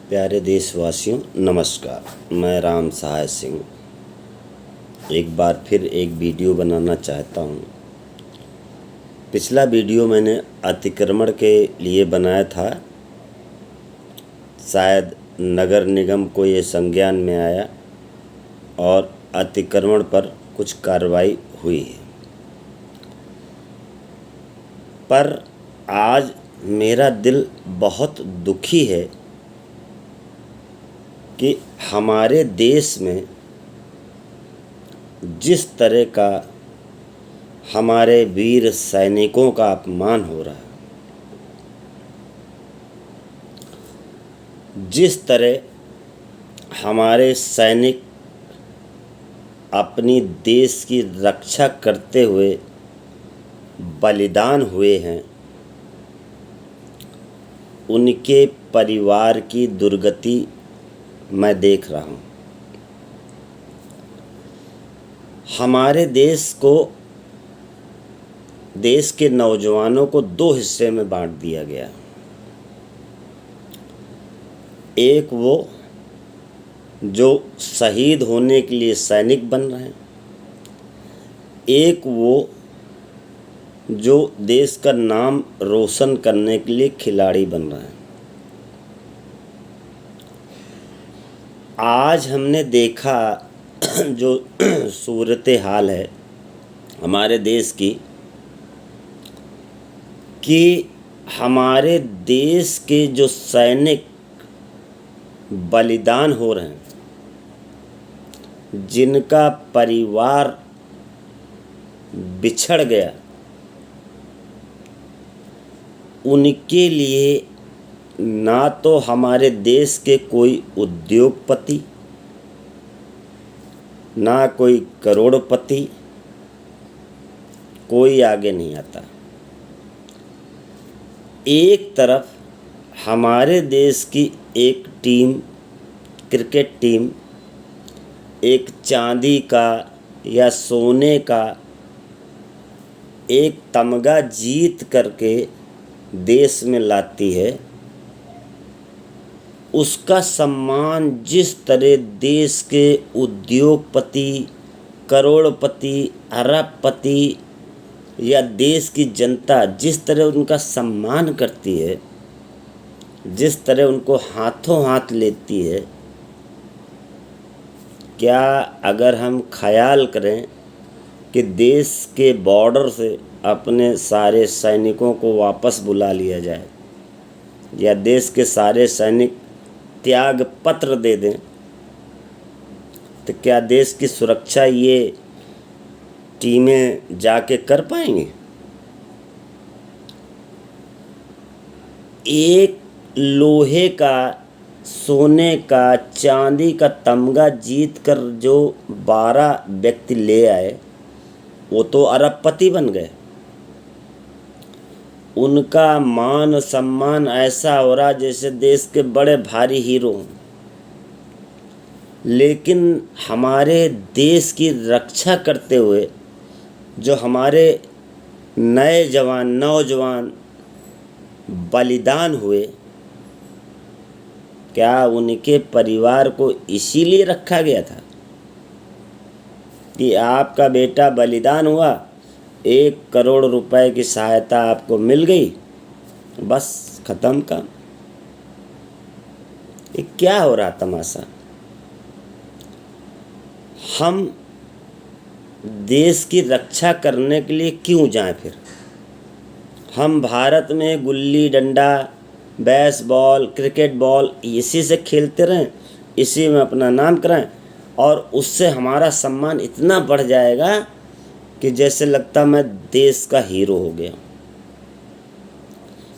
प्यारे देशवासियों, नमस्कार। मैं राम सहाय सिंह एक बार फिर एक वीडियो बनाना चाहता हूँ। पिछला वीडियो मैंने अतिक्रमण के लिए बनाया था। शायद नगर निगम को ये संज्ञान में आया और अतिक्रमण पर कुछ कार्रवाई हुई है। पर आज मेरा दिल बहुत दुखी है कि हमारे देश में जिस तरह का हमारे वीर सैनिकों का अपमान हो रहा है, जिस तरह हमारे सैनिक अपनी देश की रक्षा करते हुए बलिदान हुए हैं, उनके परिवार की दुर्गति मैं देख रहा हूँ। हमारे देश के नौजवानों को दो हिस्से में बांट दिया गया। एक वो जो शहीद होने के लिए सैनिक बन रहे हैं, एक वो जो देश का नाम रोशन करने के लिए खिलाड़ी बन रहे हैं। आज हमने देखा जो सूरत हाल है हमारे देश की, कि हमारे देश के जो सैनिक बलिदान हो रहे हैं, जिनका परिवार बिछड़ गया, उनके लिए ना तो हमारे देश के कोई उद्योगपति, ना कोई करोड़पति, कोई आगे नहीं आता। एक तरफ हमारे देश की एक टीम, क्रिकेट टीम, एक चांदी का या सोने का एक तमगा जीत करके देश में लाती है, उसका सम्मान जिस तरह देश के उद्योगपति, करोड़पति, अरबपति या देश की जनता जिस तरह उनका सम्मान करती है, जिस तरह उनको हाथों हाथ लेती है, क्या अगर हम ख्याल करें कि देश के बॉर्डर से अपने सारे सैनिकों को वापस बुला लिया जाए या देश के सारे सैनिक त्याग पत्र दे दें, तो क्या देश की सुरक्षा ये टीमें जाके कर पाएंगी? एक लोहे का, सोने का, चांदी का तमगा जीत कर जो 12 व्यक्ति ले आए, वो तो अरबपति बन गए। उनका मान सम्मान ऐसा हो रहा जैसे देश के बड़े भारी हीरो हों। लेकिन हमारे देश की रक्षा करते हुए जो हमारे नए जवान, नौजवान बलिदान हुए, क्या उनके परिवार को इसीलिए रखा गया था कि आपका बेटा बलिदान हुआ, 1 करोड़ रुपए की सहायता आपको मिल गई, बस ख़त्म काम? ये क्या हो रहा तमाशा? हम देश की रक्षा करने के लिए क्यों जाएं? फिर हम भारत में gulli danda, baseball, cricket ball इसी से खेलते रहें, इसी में अपना नाम कराएं और उससे हमारा सम्मान इतना बढ़ जाएगा कि जैसे लगता मैं देश का हीरो हो गया।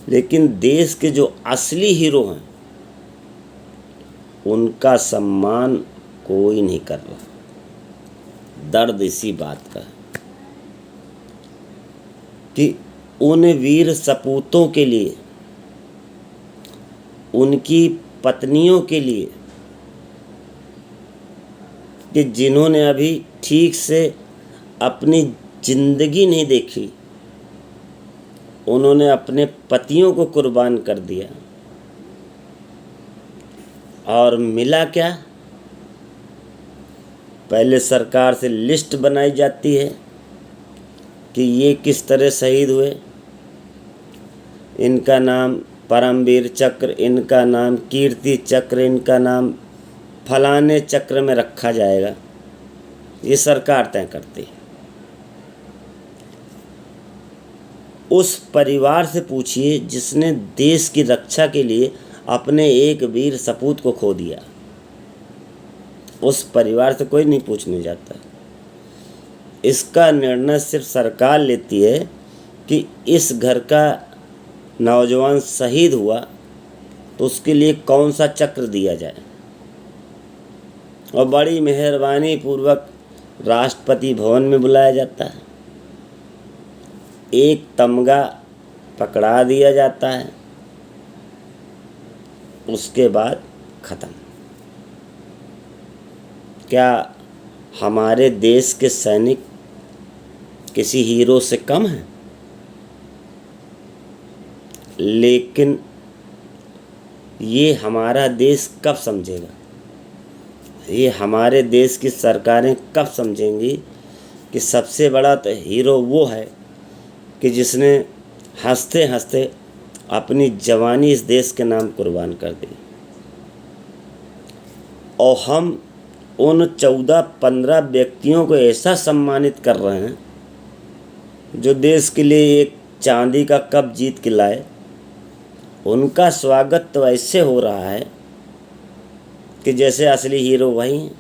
लेकिन देश के जो असली हीरो हैं, उनका सम्मान कोई नहीं कर रहा। दर्द इसी बात का है कि उन वीर सपूतों के लिए, उनकी पत्नियों के लिए, कि जिन्होंने अभी ठीक से अपनी जिंदगी नहीं देखी, उन्होंने अपने पतियों को कुर्बान कर दिया, और मिला क्या? पहले सरकार से लिस्ट बनाई जाती है कि ये किस तरह शहीद हुए, इनका नाम परमवीर चक्र, इनका नाम कीर्ति चक्र, इनका नाम फलाने चक्र में रखा जाएगा। ये सरकार तय करती है। उस परिवार से पूछिए जिसने देश की रक्षा के लिए अपने एक वीर सपूत को खो दिया। उस परिवार से कोई नहीं पूछने जाता। इसका निर्णय सिर्फ सरकार लेती है कि इस घर का नौजवान शहीद हुआ तो उसके लिए कौन सा चक्र दिया जाए। और बड़ी मेहरबानी पूर्वक राष्ट्रपति भवन में बुलाया जाता है, एक तमगा पकड़ा दिया जाता है, उसके बाद ख़त्म। क्या हमारे देश के सैनिक किसी हीरो से कम हैं? लेकिन ये हमारा देश कब समझेगा, ये हमारे देश की सरकारें कब समझेंगी कि सबसे बड़ा तो हीरो वो है कि जिसने हंसते हंसते अपनी जवानी इस देश के नाम कुर्बान कर दी। और हम उन 14-15 व्यक्तियों को ऐसा सम्मानित कर रहे हैं जो देश के लिए एक चांदी का कप जीत के लाए। उनका स्वागत तो ऐसे हो रहा है कि जैसे असली हीरो वही हैं।